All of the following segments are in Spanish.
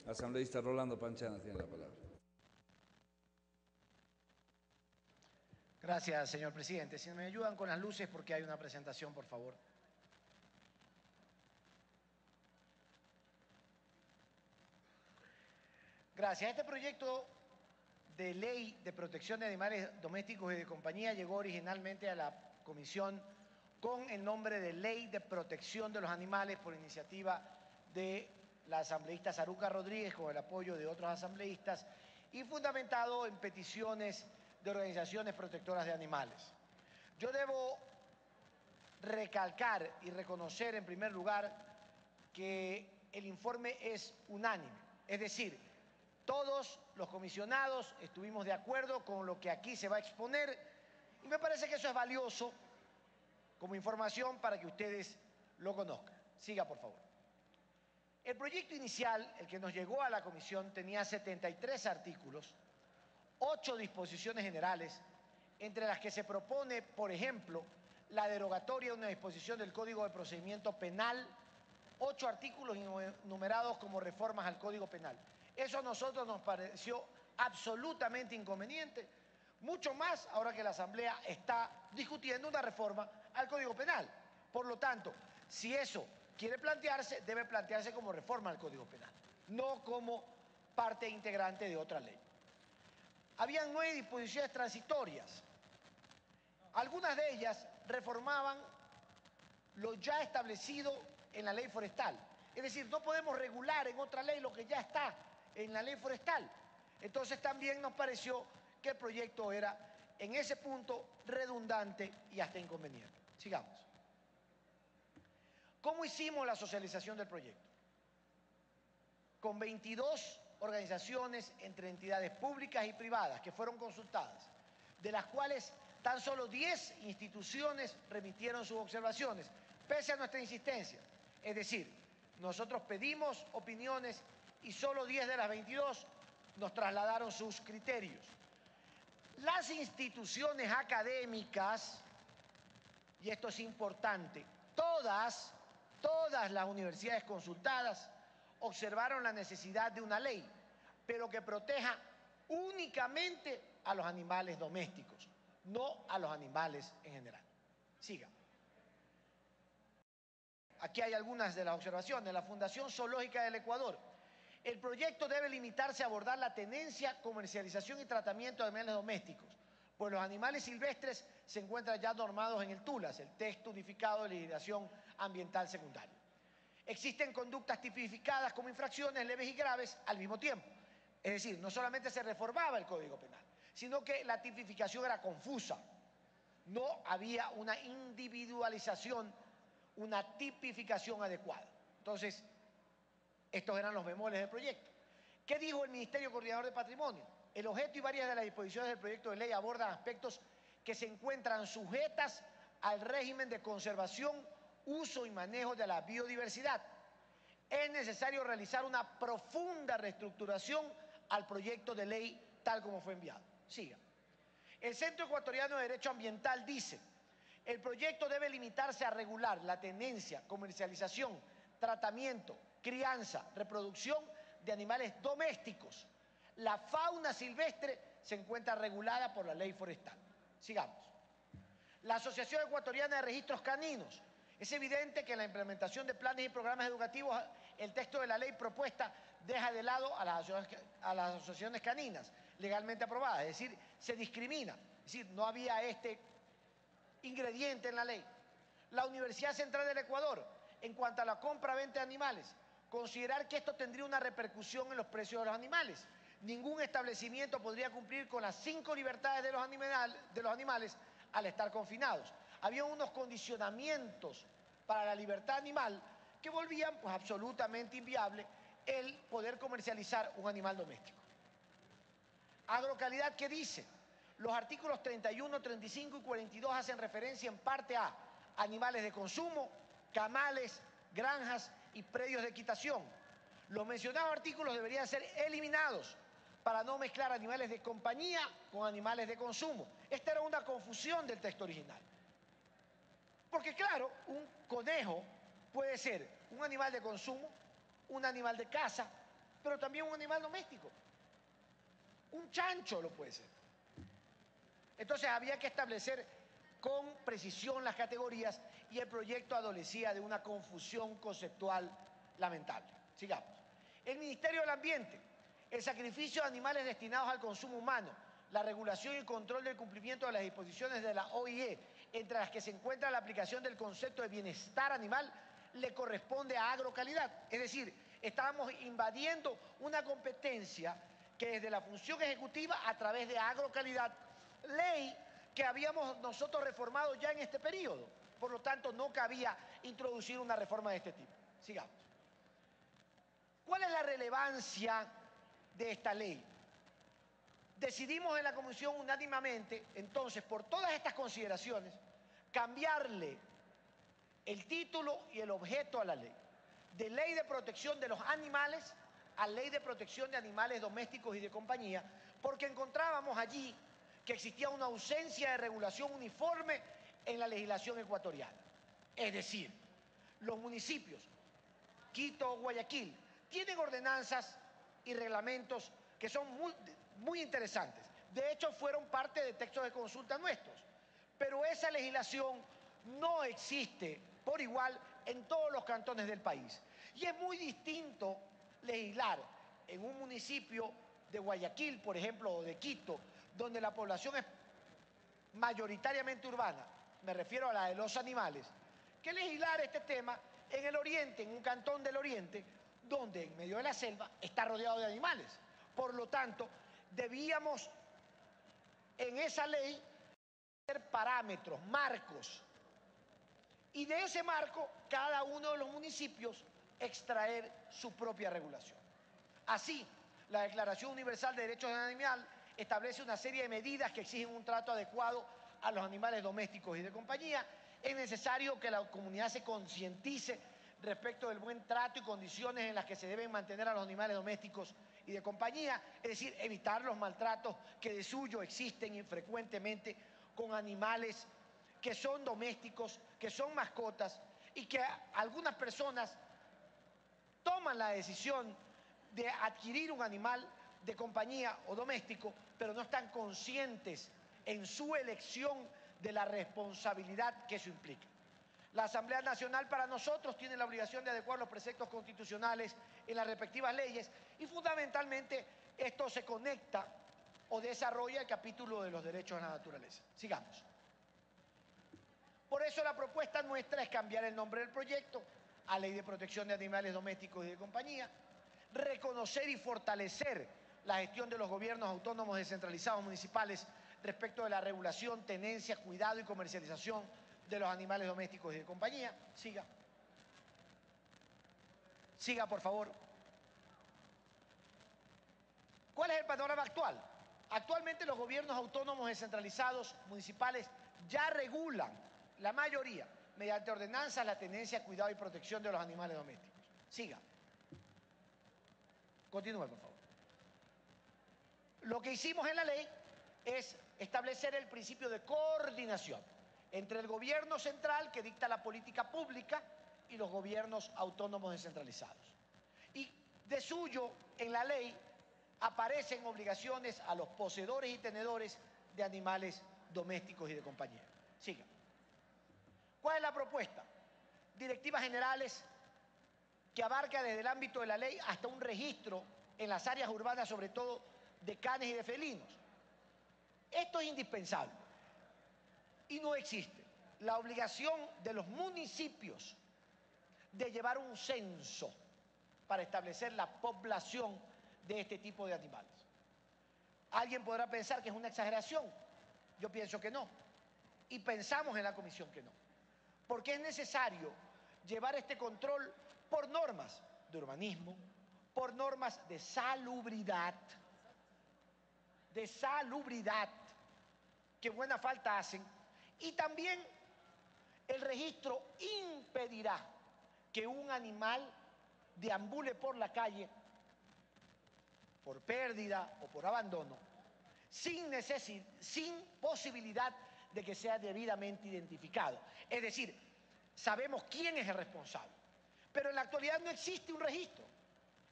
Asambleísta Rolando Panchana tiene la palabra. Gracias, señor presidente. Si me ayudan con las luces porque hay una presentación, por favor. Gracias. Este proyecto de ley de protección de animales domésticos y de compañía llegó originalmente a la comisión con el nombre de Ley de Protección de los Animales por iniciativa de la asambleísta Saruca Rodríguez con el apoyo de otros asambleístas y fundamentado en peticiones de organizaciones protectoras de animales. Yo debo recalcar y reconocer en primer lugar que el informe es unánime, es decir, todos los comisionados estuvimos de acuerdo con lo que aquí se va a exponer y me parece que eso es valioso como información para que ustedes lo conozcan. Siga, por favor. El proyecto inicial, el que nos llegó a la comisión, tenía 73 artículos, 8 disposiciones generales, entre las que se propone, por ejemplo, la derogatoria de una disposición del Código de Procedimiento Penal, 8 artículos numerados como reformas al Código Penal. Eso a nosotros nos pareció absolutamente inconveniente, mucho más ahora que la Asamblea está discutiendo una reforma al Código Penal. Por lo tanto, si eso quiere plantearse, debe plantearse como reforma al Código Penal, no como parte integrante de otra ley. Habían 9 disposiciones transitorias. Algunas de ellas reformaban lo ya establecido en la ley forestal. Es decir, no podemos regular en otra ley lo que ya está en la ley forestal. Entonces también nos pareció que el proyecto era, en ese punto, redundante y hasta inconveniente. Sigamos. ¿Cómo hicimos la socialización del proyecto? Con 22 organizaciones entre entidades públicas y privadas que fueron consultadas, de las cuales tan solo 10 instituciones remitieron sus observaciones, pese a nuestra insistencia. Es decir, nosotros pedimos opiniones y solo 10 de las 22 nos trasladaron sus criterios. Las instituciones académicas, y esto es importante, todas las universidades consultadas observaron la necesidad de una ley, pero que proteja únicamente a los animales domésticos, no a los animales en general. Siga. Aquí hay algunas de las observaciones. La Fundación Zoológica del Ecuador. El proyecto debe limitarse a abordar la tenencia, comercialización y tratamiento de animales domésticos, pues los animales silvestres se encuentran ya normados en el TULAS, el Texto Unificado de Legislación Ambiental Secundaria. Existen conductas tipificadas como infracciones leves y graves al mismo tiempo. Es decir, no solamente se reformaba el Código Penal, sino que la tipificación era confusa. No había una individualización, una tipificación adecuada. Entonces, estos eran los bemoles del proyecto. ¿Qué dijo el Ministerio Coordinador de Patrimonio? El objeto y varias de las disposiciones del proyecto de ley abordan aspectos que se encuentran sujetas al régimen de conservación, uso y manejo de la biodiversidad. Es necesario realizar una profunda reestructuración al proyecto de ley tal como fue enviado. Siga. El Centro Ecuatoriano de Derecho Ambiental dice: el proyecto debe limitarse a regular la tenencia, comercialización, tratamiento, crianza, reproducción de animales domésticos. La fauna silvestre se encuentra regulada por la ley forestal. Sigamos. La Asociación Ecuatoriana de Registros Caninos. Es evidente que en la implementación de planes y programas educativos el texto de la ley propuesta deja de lado a las asociaciones caninas legalmente aprobadas, es decir, se discrimina, es decir, no había este ingrediente en la ley. La Universidad Central del Ecuador, en cuanto a la compra-venta de animales, considerar que esto tendría una repercusión en los precios de los animales. Ningún establecimiento podría cumplir con las 5 libertades de los animales al estar confinados. Había unos condicionamientos para la libertad animal que volvían pues absolutamente inviable el poder comercializar un animal doméstico. Agrocalidad, ¿qué dice? Los artículos 31, 35 y 42 hacen referencia en parte a animales de consumo, camales, granjas y predios de equitación. Los mencionados artículos deberían ser eliminados para no mezclar animales de compañía con animales de consumo. Esta era una confusión del texto original. Porque claro, un conejo puede ser un animal de consumo, un animal de caza, pero también un animal doméstico. Un chancho lo puede ser. Entonces había que establecer con precisión las categorías y el proyecto adolecía de una confusión conceptual lamentable. Sigamos. El Ministerio del Ambiente, el sacrificio de animales destinados al consumo humano, la regulación y control del cumplimiento de las disposiciones de la OIE, entre las que se encuentra la aplicación del concepto de bienestar animal, le corresponde a Agrocalidad. Es decir, estábamos invadiendo una competencia que desde la función ejecutiva a través de Agrocalidad, ley que habíamos nosotros reformado ya en este periodo. Por lo tanto, no cabía introducir una reforma de este tipo. Sigamos. ¿Cuál es la relevancia de esta ley? Decidimos en la comisión unánimemente, entonces, por todas estas consideraciones, cambiarle el título y el objeto a la ley. De Ley de Protección de los Animales a Ley de Protección de Animales Domésticos y de Compañía, porque encontrábamos allí que existía una ausencia de regulación uniforme en la legislación ecuatoriana. Es decir, los municipios, Quito o Guayaquil, tienen ordenanzas y reglamentos que son muy interesantes. De hecho, fueron parte de textos de consulta nuestros. Pero esa legislación no existe por igual en todos los cantones del país. Y es muy distinto legislar en un municipio de Guayaquil, por ejemplo, o de Quito, donde la población es mayoritariamente urbana, me refiero a la de los animales, que legislar este tema en el oriente, en un cantón del oriente, donde en medio de la selva está rodeado de animales. Por lo tanto, debíamos en esa ley hacer parámetros, marcos, y de ese marco cada uno de los municipios extraer su propia regulación. Así, la Declaración Universal de Derechos del Animal establece una serie de medidas que exigen un trato adecuado a los animales domésticos y de compañía. Es necesario que la comunidad se concientice respecto del buen trato y condiciones en las que se deben mantener a los animales domésticos y de compañía, es decir, evitar los maltratos que de suyo existen infrecuentemente con animales que son domésticos, que son mascotas y que algunas personas toman la decisión de adquirir un animal de compañía o doméstico, pero no están conscientes en su elección de la responsabilidad que eso implica. La Asamblea Nacional para nosotros tiene la obligación de adecuar los preceptos constitucionales en las respectivas leyes y fundamentalmente esto se conecta o desarrolla el capítulo de los derechos de la naturaleza. Sigamos. Por eso la propuesta nuestra es cambiar el nombre del proyecto a Ley de Protección de Animales Domésticos y de Compañía, reconocer y fortalecer la gestión de los gobiernos autónomos descentralizados municipales respecto de la regulación, tenencia, cuidado y comercialización de los animales domésticos y de compañía. Siga. Siga, por favor. ¿Cuál es el panorama actual? Actualmente los gobiernos autónomos descentralizados municipales ya regulan, la mayoría, mediante ordenanzas, la tenencia, cuidado y protección de los animales domésticos. Siga. Continúe, por favor. Lo que hicimos en la ley es establecer el principio de coordinación entre el gobierno central, que dicta la política pública, y los gobiernos autónomos descentralizados. Y de suyo, en la ley, aparecen obligaciones a los poseedores y tenedores de animales domésticos y de compañía. Siga. ¿Cuál es la propuesta? Directivas generales que abarca desde el ámbito de la ley hasta un registro en las áreas urbanas, sobre todo de canes y de felinos. Esto es indispensable y no existe la obligación de los municipios de llevar un censo para establecer la población de este tipo de animales. Alguien podrá pensar que es una exageración. Yo pienso que no. Y pensamos en la comisión que no. Porque es necesario llevar este control por normas de urbanismo, por normas de salubridad, que buena falta hacen, y también el registro impedirá que un animal deambule por la calle por pérdida o por abandono sin posibilidad de que sea debidamente identificado. Es decir, sabemos quién es el responsable, pero en la actualidad no existe un registro.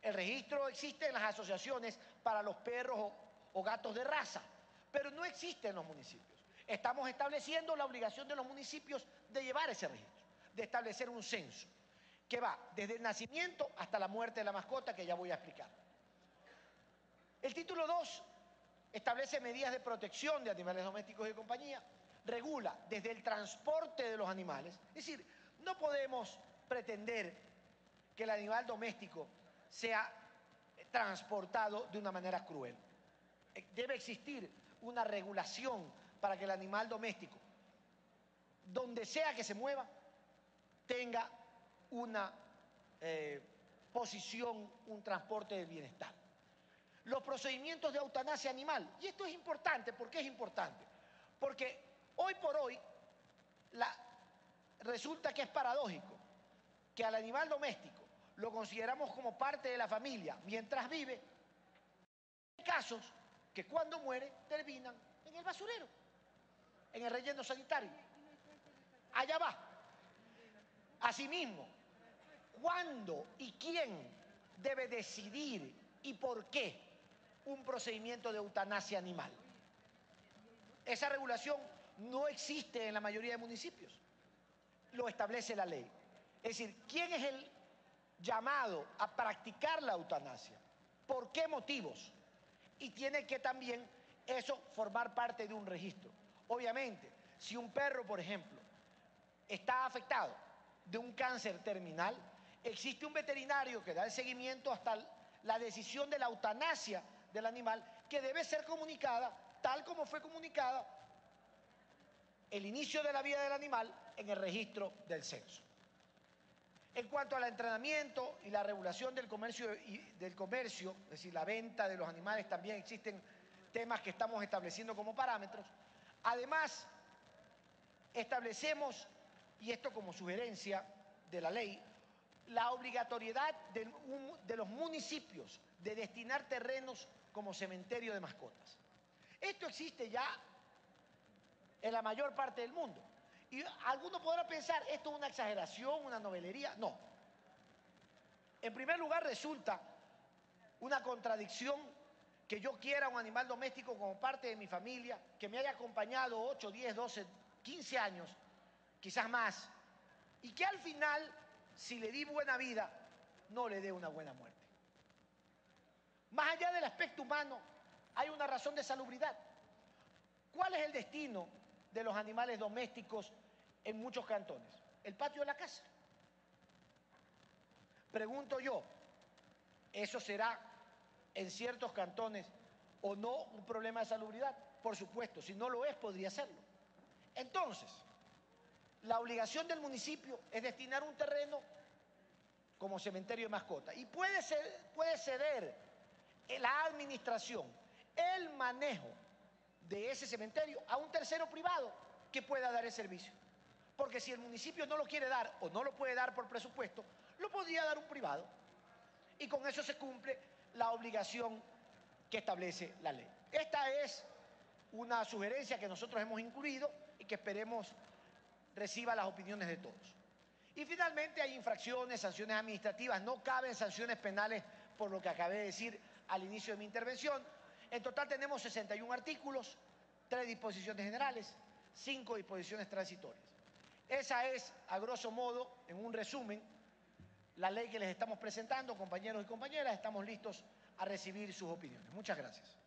El registro existe en las asociaciones para los perros o gatos de raza, pero no existe en los municipios. Estamos estableciendo la obligación de los municipios de llevar ese registro, de establecer un censo, que va desde el nacimiento hasta la muerte de la mascota, que ya voy a explicar. El título 2 establece medidas de protección de animales domésticos y de compañía, regula desde el transporte de los animales, es decir, no podemos pretender que el animal doméstico sea transportado de una manera cruel. Debe existir una regulación para que el animal doméstico, donde sea que se mueva, tenga una posición, un transporte de bienestar. Los procedimientos de eutanasia animal, y esto es importante. ¿Por qué es importante? Porque hoy por hoy resulta que es paradójico que al animal doméstico lo consideramos como parte de la familia mientras vive. Hay casos que cuando muere terminan en el basurero, en el relleno sanitario. Allá va. Asimismo, ¿cuándo y quién debe decidir y por qué un procedimiento de eutanasia animal? Esa regulación no existe en la mayoría de municipios. Lo establece la ley. Es decir, ¿quién es el llamado a practicar la eutanasia? ¿Por qué motivos? Y tiene que también eso formar parte de un registro. Obviamente, si un perro, por ejemplo, está afectado de un cáncer terminal, existe un veterinario que da el seguimiento hasta la decisión de la eutanasia del animal, que debe ser comunicada tal como fue comunicada el inicio de la vida del animal en el registro del censo. En cuanto al entrenamiento y la regulación del comercio, es decir, la venta de los animales, también existen temas que estamos estableciendo como parámetros. Además, establecemos, y esto como sugerencia de la ley, la obligatoriedad de los municipios de destinar terrenos como cementerio de mascotas. Esto existe ya en la mayor parte del mundo. Y alguno podrá pensar, esto es una exageración, una novelería. No. En primer lugar, resulta una contradicción que yo quiera un animal doméstico como parte de mi familia, que me haya acompañado 8, 10, 12, 15 años, quizás más, y que al final, si le di buena vida, no le dé una buena muerte. Más allá del aspecto humano, hay una razón de salubridad. ¿Cuál es el destino de los animales domésticos en muchos cantones? El patio de la casa. Pregunto yo, ¿eso será en ciertos cantones o no un problema de salubridad? Por supuesto, si no lo es, podría serlo. Entonces, la obligación del municipio es destinar un terreno como cementerio de mascotas. Y puede ceder la administración, el manejo de ese cementerio a un tercero privado que pueda dar el servicio. Porque si el municipio no lo quiere dar o no lo puede dar por presupuesto, lo podría dar un privado. Y con eso se cumple la obligación que establece la ley. Esta es una sugerencia que nosotros hemos incluido y que esperemos reciba las opiniones de todos. Y finalmente hay infracciones, sanciones administrativas. No caben sanciones penales por lo que acabé de decir al inicio de mi intervención. En total tenemos 61 artículos, 3 disposiciones generales, 5 disposiciones transitorias. Esa es, a grosso modo, en un resumen, la ley que les estamos presentando, compañeros y compañeras. Estamos listos a recibir sus opiniones. Muchas gracias.